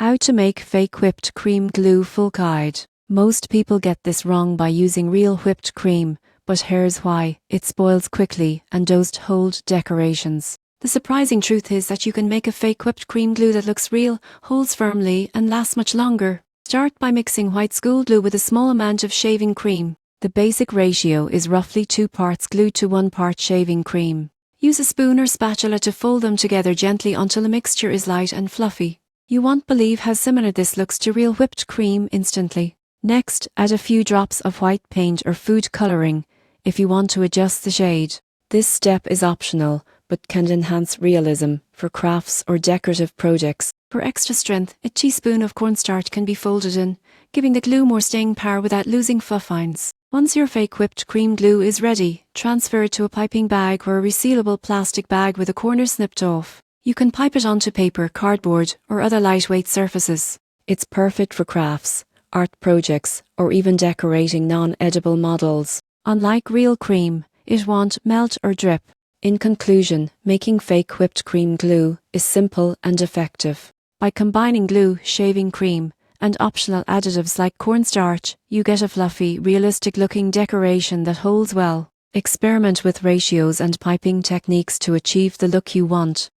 How to make fake whipped cream glue full guide. Most people get this wrong by using real whipped cream, but here's why: it spoils quickly and doesn't hold decorations. The surprising truth is that you can make a fake whipped cream glue that looks real, holds firmly, and lasts much longer. Start by mixing white school glue with a small amount of shaving cream. The basic ratio is roughly 2 parts glue to 1 part shaving cream. Use a spoon or spatula to fold them together gently until the mixture is light and fluffy. You won't believe how similar this looks to real whipped cream instantly. Next, add a few drops of white paint or food coloring if you want to adjust the shade. This step is optional, but can enhance realism for crafts or decorative projects. For extra strength, a teaspoon of cornstarch can be folded in, giving the glue more staying power without losing fluff fines. Once your fake whipped cream glue is ready, transfer it to a piping bag or a resealable plastic bag with a corner snipped off. You can pipe it onto paper, cardboard, or other lightweight surfaces. It's perfect for crafts, art projects, or even decorating non-edible models. Unlike real cream, it won't melt or drip. In conclusion, making fake whipped cream glue is simple and effective. By combining glue, shaving cream, and optional additives like cornstarch, you get a fluffy, realistic-looking decoration that holds well. Experiment with ratios and piping techniques to achieve the look you want.